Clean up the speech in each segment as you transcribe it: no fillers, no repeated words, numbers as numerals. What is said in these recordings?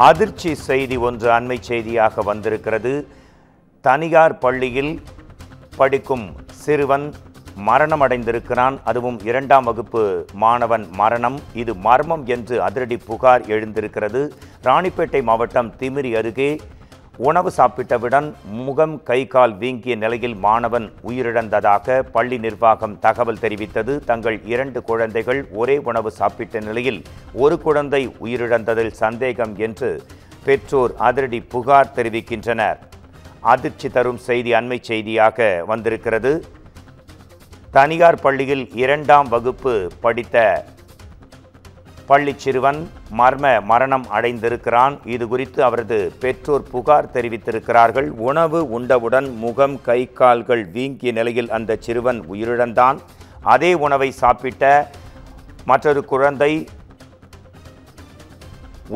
அதிர்ச்சி செய்தி ஒன்று அண்மை செய்தியாக வந்திருக்கிறது. தனியார் பள்ளியில் படிக்கும் சிறுவன் மரணமடைந்திருக்கிறான். அதுவும் 2ஆம் வகுப்பு மாணவன் மரணம். இது மர்மம் என்று அதிரடி புகார் எழுந்திருக்கிறது. ராணிப்பேட்டை மாவட்டம் திமிரி அருகே உணவு சாப்பிட்டவுடன் முகம் கை கால் வீங்கிய நிலையில் மாணவன் உயிரிழந்ததாக பள்ளி நிர்வாகம் தகவல் தெரிவித்தது. தங்கள் 2 குழந்தைகள் ஒரே உணவு சாப்பிட்ட நிலையில் ஒரு குழந்தை உயிரிழந்ததில் சந்தேகம் என்று பெற்றோர் அதிரடி புகார் தெரிவிக்கின்றனர். அதிர்ச்சி தரும் செய்தி அண்மை செய்தியாக வந்திருக்கிறது. தனியார் பள்ளியில் 2ஆம் வகுப்பு படித்த பள்ளி சிறுவன் மரணம் அடைந்திருக்கிறான். இது குறித்து அவரது பெற்றோர் புகார் தெரிவித்திருக்கிறார்கள். உணவு உண்டவுடன் முகம் கை கால்கள் வீங்கிய நிலையில் அந்த சிறுவன் உயிரிழந்தான். அதே உணவை சாப்பிட்ட மற்றொரு குழந்தை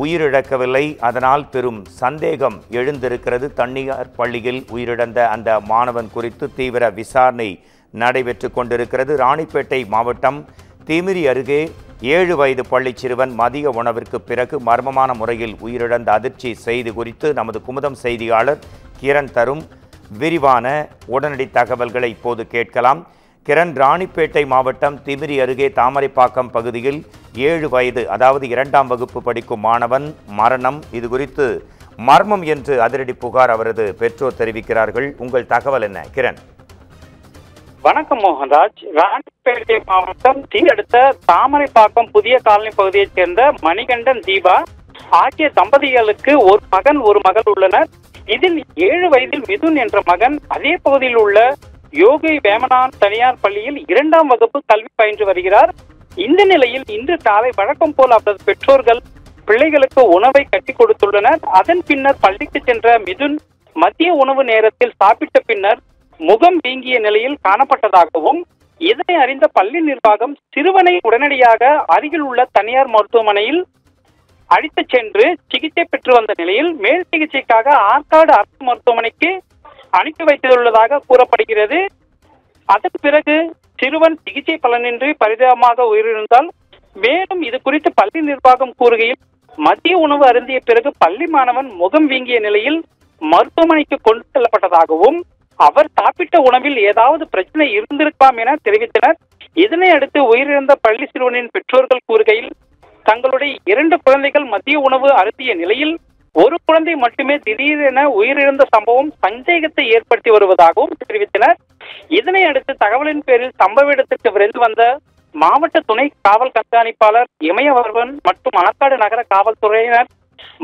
உயிரிழக்கவில்லை. அதனால் பெரும் சந்தேகம் எழுந்திருக்கிறது. தனியார் பள்ளியில் உயிரிழந்த அந்த மாணவன் குறித்து தீவிர விசாரணை நடைபெற்று கொண்டிருக்கிறது. ராணிப்பேட்டை மாவட்டம் திமிரி அருகே 7 வயது பள்ளி சிறுவன் மதிய உணவிற்கு பிறகு மர்மமான முறையில் உயிரிழந்த அதிர்ச்சி செய்தி குறித்து நமது குமுதம் செய்தியாளர் கிரண் தரும் விரிவான உடனடி தகவல்களை இப்போது கேட்கலாம். கிரண், ராணிப்பேட்டை மாவட்டம் திமிரி அருகே தாமரைப்பாக்கம் பகுதியில் 7 வயது அதாவது 2ஆம் வகுப்பு படிக்கும் மாணவன் மரணம். இது குறித்து மர்மம் என்று அதிரடி புகார் அவரது பெற்றோர் தெரிவிக்கிறார்கள். உங்கள் தகவல் என்ன கிரண்? வணக்கம் மோகன்ராஜ். ராணிப்பேட்டை மாவட்டம் அடுத்த தாமரைப்பாக்கம் புதிய காலனி பகுதியைச் சேர்ந்த மணிகண்டன் தீபா ஆகிய தம்பதிகளுக்கு ஒரு மகன் ஒரு மகள் உள்ளனர். இதில் 7 வயதில் மிதுன் என்ற மகன் அதே பகுதியில் உள்ள யோகி வேமனான் தனியார் பள்ளியில் 2ஆம் வகுப்பு கல்வி பயின்று வருகிறார். இந்த நிலையில் இன்று காலை வழக்கம் போல் அவரது பெற்றோர்கள் பிள்ளைகளுக்கு உணவை கட்டிக் கொடுத்துள்ளனர். அதன் பின்னர் பள்ளிக்கு சென்ற மிதுன் மதிய உணவு நேரத்தில் சாப்பிட்ட பின்னர் முகம் வீங்கிய நிலையில் காணப்பட்டதாகவும், இதனை அறிந்த பள்ளி நிர்வாகம் சிறுவனை உடனடியாக அருகில் உள்ள தனியார் மருத்துவமனையில் அழைத்துச் சென்று சிகிச்சை பெற்று வந்த நிலையில் மேல் சிகிச்சைக்காக ஆற்காடு அரசு மருத்துவமனைக்கு அனுப்பி வைத்துள்ளதாக கூறப்படுகிறது. அதன் பிறகு சிறுவன் சிகிச்சை பலனின்றி பரிதாபமாக உயிரிழந்தால், மேலும் இது குறித்து பள்ளி நிர்வாகம் கூறுகையில், மதிய உணவு அருந்திய பிறகு பள்ளி மாணவன் முகம் வீங்கிய நிலையில் மருத்துவமனைக்கு கொண்டு செல்லப்பட்டதாகவும், அவர் சாப்பிட்ட உணவில் ஏதாவது பிரச்சனை இருந்திருக்கலாம் என தெரிவித்தனர். இதனை அடுத்து உயிரிழந்த பள்ளி சிறுவனின் பெற்றோர்கள் கூறுகையில், தங்களுடைய 2 குழந்தைகள் மதிய உணவு அருந்திய நிலையில் ஒரு குழந்தை மட்டுமே திடீரென உயிரிழந்த சம்பவம் சந்தேகத்தை ஏற்படுத்தி வருவதாகவும் தெரிவித்தனர். இதனை அடுத்து தகவலின் பேரில் சம்பவ இடத்திற்கு விரைந்து வந்த மாவட்ட துணை காவல் கண்காணிப்பாளர் இமயவர்மன் மற்றும் ஆற்காடு நகர காவல்துறையினர்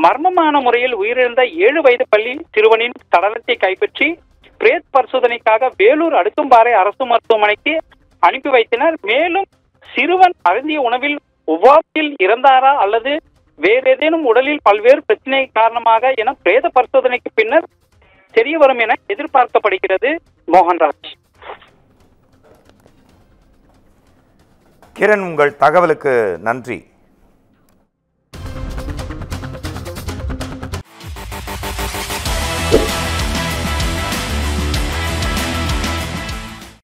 மர்மமான முறையில் உயிரிழந்த 7 வயது பள்ளி சிறுவனின் சடலத்தை கைப்பற்றி பிரேத பரிசோதனைக்காக வேலூர் அடுக்கும்பாறை அரசு மருத்துவமனைக்கு அனுப்பி வைத்தனர். மேலும் சிறுவன் அருந்திய உணவில் உபாதையில் இறந்தாரா அல்லது வேறு ஏதேனும் உடலில் பல்வேறு பிரச்சனை காரணமாக என பிரேத பரிசோதனைக்கு பின்னர் தெரிய வரும் என எதிர்பார்க்கப்படுகிறது. மோகன்ராஜ். கிரண், உங்கள் தகவலுக்கு நன்றி.